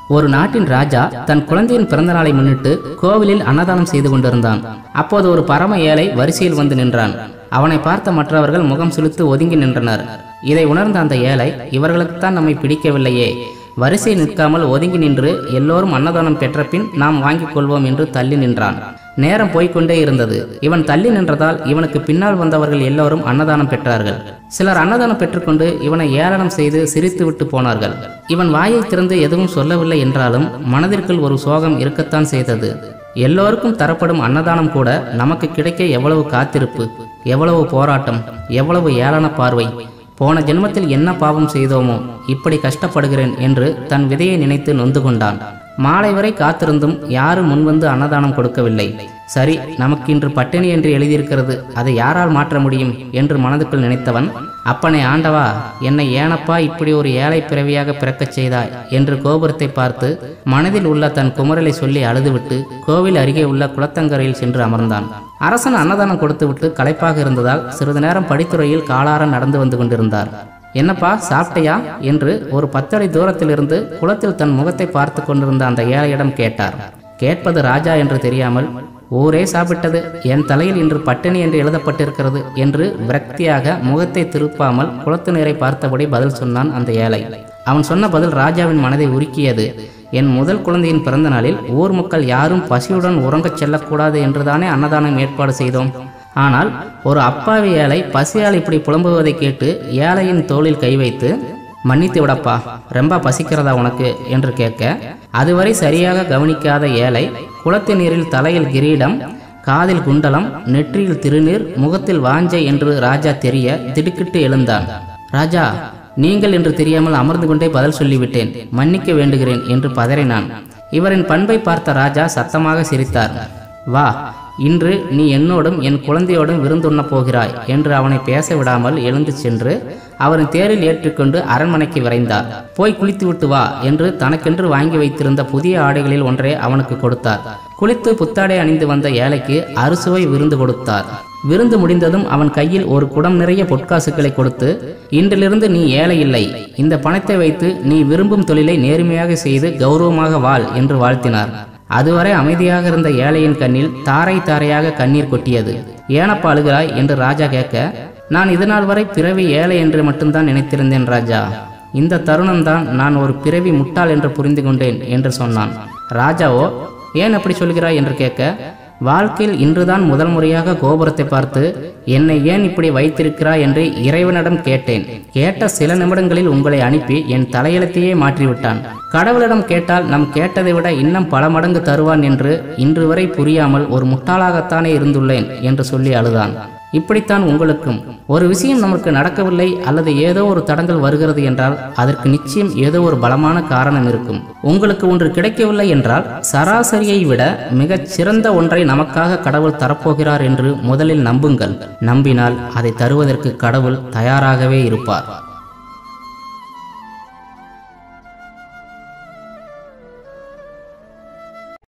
ஒரு நாட்டின் ராஜா தன் குழந்தையின் பிறந்த நாளை முன்னிட்டு கோவிலில் அன்னதானம் செய்து கொண்டிருந்தான். அப்போது ஒரு பரம ஏழை வரிசையில் வந்து நின்றான். அவனை பார்த்த மற்றவர்கள் முகம் சுளித்து ஒதுங்கி நின்றனர். இதை உணர்ந்த அந்த ஏழை, இவர்களுக்குத்தான் நம்மை பிடிக்கவில்லையே, வரிசை நிற்காமல் ஒதுங்கி நின்று எல்லோரும் அன்னதானம் பெற்ற பின் நாம் வாங்கிக் கொள்வோம் என்று தள்ளி நின்றான். நேரம் போய்கொண்டே இருந்தது. இவன் தள்ளி நின்றதால் இவனுக்கு பின்னால் வந்தவர்கள் எல்லோரும் அன்னதானம் பெற்றார்கள். சிலர் அன்னதானம் பெற்றுக்கொண்டு இவனை ஏளனம் செய்து சிரித்து விட்டு போனார்கள். இவன் வாயை திறந்து எதுவும் சொல்லவில்லை என்றாலும் மனதிற்குள் ஒரு சோகம் இருக்கத்தான் செய்தது. எல்லோருக்கும் தரப்படும் அன்னதானம் கூட நமக்கு கிடைக்க எவ்வளவு காத்திருப்பு, எவ்வளவு போராட்டம், எவ்வளவு ஏளன பார்வை. போன ஜென்மத்தில் என்ன பாவம் செய்தோமோ இப்படி கஷ்டப்படுகிறேன் என்று தன் விதையை நினைத்து நொந்து கொண்டான். மாலை வரை காத்திருந்தும் யாரும் முன்வந்து அன்னதானம் கொடுக்கவில்லை. சரி, நமக்கு இன்று பட்டினி என்று எழுதியிருக்கிறது, அதை யாரால் மாற்ற முடியும் என்று மனதுக்குள் நினைத்தவன், அப்பனே ஆண்டவா, என்னை ஏனப்பா இப்படி ஒரு ஏழை பிறவியாக பிறக்கச் செய்தாய் என்று கோபுரத்தை பார்த்து மனதில் உள்ள தன் குமரலை சொல்லி அழுதுவிட்டு கோவில் அருகே உள்ள குளத்தங்கரையில் சென்று அமர்ந்தான். அரசன் அன்னதானம் கொடுத்துவிட்டு களைப்பாக இருந்ததால் சிறிது நேரம் படித்துறையில் காலார நடந்து வந்து கொண்டிருந்தார். என்னப்பா, சாப்பிட்டையா என்று ஒரு 10 அடி தூரத்திலிருந்து குளத்தில் தன் முகத்தை பார்த்து கொண்டிருந்த அந்த ஏழையிடம் கேட்டார். கேட்பது ராஜா என்று தெரியாமல், ஊரே சாப்பிட்டது, என் தலையில் இன்று பட்டினி என்று எழுதப்பட்டிருக்கிறது என்று விரக்தியாக முகத்தை திருப்பாமல் குளத்து நீரை பார்த்தபடி பதில் சொன்னான் அந்த ஏழை. அவன் சொன்ன பதில் ராஜாவின் மனதை உருக்கியது. என் முதல் குழந்தையின் பிறந்த நாளில் ஊர் மக்கள் யாரும் பசியுடன் உறங்கச் செல்லக்கூடாது என்றுதானே அன்னதானம் ஏற்பாடு செய்தோம். ஆனால் ஒரு அப்பாவி ஏழை பசியால் இப்படி புலம்புவதை கேட்டு ஏழையின் தோளில் கை வைத்து, மன்னித்து விடப்பா, ரொம்ப பசிக்கிறதா உனக்கு என்று கேட்க, அதுவரை சரியாக கவனிக்காத ஏழை குளத்து நீரில் தலையில் கிரீடம், காதில் குண்டலம், நெற்றியில் திருநீர், முகத்தில் வாஞ்சை என்று ராஜா தெரிய திடுக்கிட்டு எழுந்தான். ராஜா, நீங்கள் என்று தெரியாமல் அமர்ந்து கொண்டே பதில் சொல்லிவிட்டேன், மன்னிக்க வேண்டுகிறேன் என்று பதறினான். இவரின் பண்பை பார்த்த ராஜா சத்தமாக சிரித்தார். வா, இன்று நீ என்னோடும் என் குழந்தையோடும் விருந்துண்ண போகிறாய் என்று அவனை பேச விடாமல் எழுந்து சென்று அவரின் தேரில் ஏற்றிக்கொண்டு அரண்மனைக்கு விரைந்தார். போய் குளித்துவிட்டு வா என்று தனக்கென்று வாங்கி வைத்திருந்த புதிய ஆடைகளில் ஒன்றை அவனுக்கு கொடுத்தார். குளித்து புத்தாடை அணிந்து வந்த ஏழைக்கு அறுசுவை விருந்து கொடுத்தார். விருந்து முடிந்ததும் அவன் கையில் ஒரு குடம் நிறைய பொற்காசுகளை கொடுத்து, இன்றிலிருந்து நீ ஏழை இல்லை, இந்த பணத்தை வைத்து நீ விரும்பும் தொழிலை நேர்மையாக செய்து கௌரவமாக வாழ் என்று வாழ்த்தினார். அதுவரை அமைதியாக இருந்த ஏழையின் கண்ணில் தாரை தாரையாக கண்ணீர் கொட்டியது. ஏனப்பா அழுகிறாய் என்று ராஜா கேட்க, நான் இதுநாள் வரை பிறவி ஏழை என்று மட்டும்தான் நினைத்திருந்தேன் ராஜா. இந்த தருணம்தான் நான் ஒரு பிறவி முட்டாள் என்று புரிந்து கொண்டேன் என்று சொன்னான். ராஜாவோ, ஏன் அப்படி சொல்கிறாய் என்று கேட்க, வாழ்க்கையில் இன்றுதான் முதல் முறையாக கோபுரத்தை பார்த்து என்னை ஏன் இப்படி வைத்திருக்கிறாய் என்று இறைவனிடம் கேட்டேன். கேட்ட சில நிமிடங்களில் உங்களை அனுப்பி என் தலையெழுத்தையே மாற்றிவிட்டான். கடவுளிடம் கேட்டால் நம் கேட்டதை விட இன்னும் பல மடங்கு தருவான் என்று இன்று வரை புரியாமல் ஒரு முட்டாளாகத்தானே இருந்துள்ளேன் என்று சொல்லி அழுதான். இப்படித்தான் உங்களுக்கும் ஒரு விஷயம் நமக்கு நடக்கவில்லை அல்லது ஏதோ ஒரு தடங்கள் வருகிறது என்றால் அதற்கு நிச்சயம் ஏதோ ஒரு பலமான காரணம் இருக்கும். உங்களுக்கு ஒன்று கிடைக்கவில்லை என்றால் சராசரியை விட மிகச் சிறந்த ஒன்றை நமக்காக கடவுள் தரப்போகிறார் என்று முதலில் நம்புங்கள். நம்பினால் அதை தருவதற்கு கடவுள் தயாராகவே இருப்பார்.